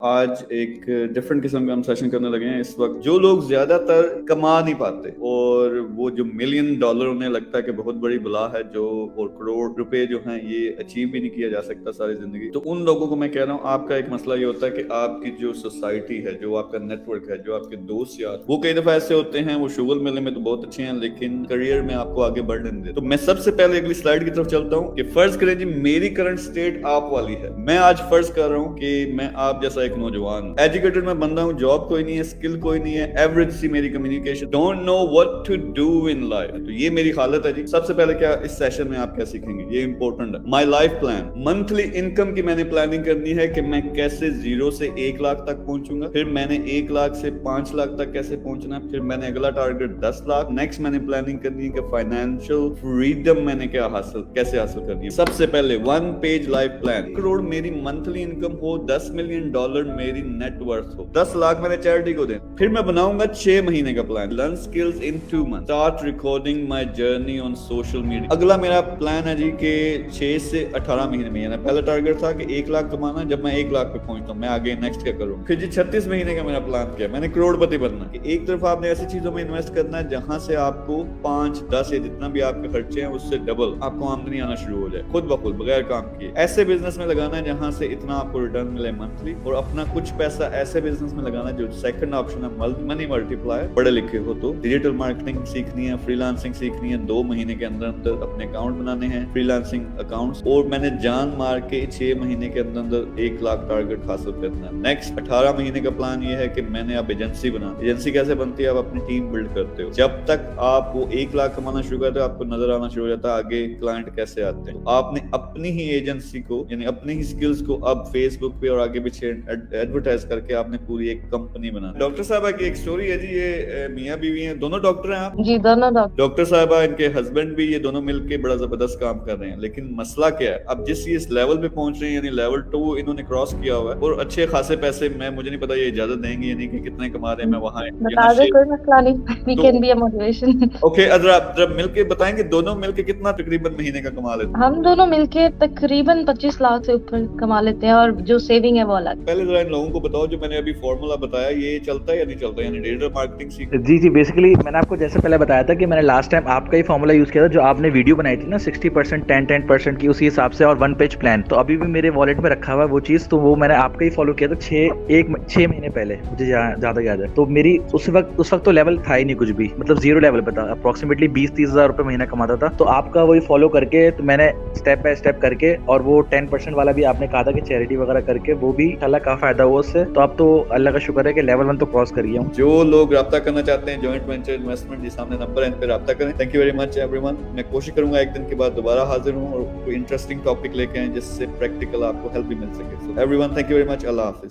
آج ایک ڈفرنٹ قسم کا ہم سیشن کرنے لگے ہیں اس وقت. جو لوگ زیادہ تر کما نہیں پاتے اور وہ جو $1,000,000 انہیں لگتا ہے کہ بہت بڑی بلا ہے جو اور کروڑ روپے جو ہیں یہ اچیو بھی نہیں کیا جا سکتا ساری زندگی, تو ان لوگوں کو میں کہہ رہا ہوں آپ کا ایک مسئلہ یہ ہوتا ہے کہ آپ کی جو سوسائٹی ہے, جو آپ کا نیٹ ورک ہے, جو آپ کے دوست یار, وہ کئی دفعہ ایسے ہوتے ہیں وہ شغل ملنے میں تو بہت اچھے ہیں لیکن کریئر میں آپ کو آگے بڑھنے نہیں دیتے. تو میں سب سے پہلے اگلی سلائیڈ کی طرف چلتا ہوں کہ فرض کریں جی میری کرنٹ سٹیٹ آپ والی ہے. میں آج فرض کر رہا ہوں کہ میں آپ جیسا ایک نوجوان ہوں, ایجوکیٹڈ میں بندہ ہوں, جاب کوئی نہیں ہے, اسکل کوئی نہیں ہے, ایوریج سی میری communication, don't know what to do in life. تو یہ میری حالت ہے جی. سب سے پہلے کیا اس سیشن میں آپ کیا سیکھیں گے, یہ امپورٹنٹ ہے. My life plan, monthly income کی میں نے پلاننگ کرنی ہے کہ میں کیسے 0 سے 1 لاکھ تک پہنچوں گا, پھر میں نے 1 لاکھ سے 5 لاکھ تک کیسے پہنچنا ہے, پھر میں نے اگلا ٹارگیٹ 10 لاکھ. نیکسٹ میں نے پلاننگ کرنی ہے کہ فائنینشیل فریڈم میں نے کیسے حاصل کرنی ہے. سب سے پہلے 1 پیج لائف پلان. کروڑ میری منتھلی انکم ہو, $10 ملین میری نیٹ ورتھ ہو, 10 لاکھ میں نے چیریٹی کو دیں. پھر میں بناؤں گا 6 مہینے کا plan. Learn skills in 2 months. Start recording my journey on social media. اگلا میرا پلان ہے جی کہ 6 سے 18 مہینے میں, یعنی پہلا ٹارگیٹ تھا کہ 1 لاکھ کمانا. جب میں 1 لاکھ پہ پہنچتا ہوں میں آگے نیکسٹ کیا کروں. پھر جی 36 مہینے کا میرا پلان کیا, میں نے کروڑ پتی بننا. کہ ایک طرف آپ نے ایسی چیزوں میں انویسٹ کرنا ہے جہاں سے آپ کو 5, 10 یا جتنا بھی آپ کے خرچے ہیں اس سے ڈبل آپ کو آمدنی آنا شروع ہو جائے خود بخود بغیر کام کیے. ایسے بزنس میں لگانا ہے جہاں سے اتنا آپ کو ریٹرن ملے منتھلی, اور اپنا کچھ پیسہ ایسے بزنس میں لگانا ہے جو سیکنڈ آپشن ہے منی ملٹی پلائر. پڑھے لکھے ہو تو ڈیجیٹل مارکیٹنگ سیکھنی ہے, فری لانسنگ سیکھنی ہے, 2 مہینے کے اندر اندر اپنے اکاؤنٹ بنانے ہیں فری لانسنگ اکاؤنٹس, اور میں نے جان مار کے 6 مہینے کے اندر اندر 1 لاکھ ٹارگیٹ حاصل کرنا ہے. نیکسٹ 18 مہینے کا پلان یہ ہے کہ میں نے اب ایجنسی بنا. ایجنسی کیسے بنتی ہے, آپ اپنی ٹیم بلڈ کرتے ہو. جب تک آپ وہ 1 لاکھ کمانا شروع کرتے ہو آپ کو نظر آنا شروع ہو جاتا ہے آگے کلائنٹ کیسے آتے ہیں. آپ نے اپنی ہی ایجنسی کو یعنی اپنی ہی سکلز کو اب فیس بک پہ اور آگے پیچھے ایڈورٹائز کر کے آپ نے پوری ایک کمپنی بنا. ڈاکٹر صاحبہ کی ایک سٹوری ہے جی, یہ میاں بیوی ہیں, دونوں ڈاکٹر ہیں. آپ جی دونوں ڈاکٹر صاحبہ, ان کے ہسبینڈ بھی, یہ دونوں مل کے بڑا زبردست کام کر رہے ہیں. لیکن مسئلہ کیا ہے, اب جس اس لیول پہ پہنچ رہے ہیں یعنی لیول 2 انہوں نے کراس کیا ہوا ہے, اور اچھے خاصے پیسے, مجھے نہیں پتا یہ اجازت دیں گے یعنی کہ کتنے کما رہے ہیں, میں وہاں بتا دے, کوئی مسئلہ نہیں, we can be a motivation. Okay ذرا مل کے بتائیں گے دونوں مل کے کتنا تقریباً مہینے کا کما لیتے ہیں. ہم دونوں مل کے تقریباً 25 لاکھ سے اوپر کما لیتے ہیں, اور جو سیونگ ہے وہ الگ. پہلے ذرا ان لوگوں کو بتاؤ جو میں نے ابھی فارمولا بتایا یہ چلتا ہے یا نہیں چلتا, یعنی ڈیجیٹل مارکیٹنگ سیکھ. جی بیسیکلی میں نے آپ کو جیسے پہلے بتایا تھا کہ میں نے لاسٹ ٹائم آپ کا ہی فارمولا یوز کیا تھا جو آپ نے ویڈیو بنائی تھی نا 60% 10% کی, اسی حساب سے, اور 1 پیج پلان. تو ابھی بھی میرے والیٹ میں رکھا ہوا ہے وہ چیز, تو وہ میں نے آپ کا ہی فالو کیا تھا 6 مہینے پہلے, مجھے زیادہ یاد ہے. تو میری اس وقت تو لیول تھا ہی نہیں کچھ بھی, مطلب 0 لیول پہ تھا, اپروکسیمیٹلی 20-30 ہزار روپے مہینہ کماتا تھا. تو آپ کا وہی فالو کر کے تو میں نے اسٹیپ بائی اسٹیپ کر کے, اور وہ 10% والا بھی آپ نے کہا تھا کہ چیریٹی وغیرہ کر کے, وہ بھی اللہ کا فائدہ ہوا اس سے. تو اب تو اللہ کا شکر ہے کہ لیول 1 تو کراس کر گیا ہوں. جو لوگ رابطہ کرنا چاہتے ہیں جوائنٹ وینچر انویسٹمنٹ, جس سامنے نمبر ہے ان پہ رابطہ کریں. Thank you very much every one. میں کوشش کروں گا 1 دن کے بعد دوبارہ حاضر ہوں اور کوئی انٹرسٹنگ ٹاپک لے کے آئیں جس سے پریکٹیکل آپ کو ہیلپ بھی مل سکے. Everyone thank you very much. اللہ حافظ.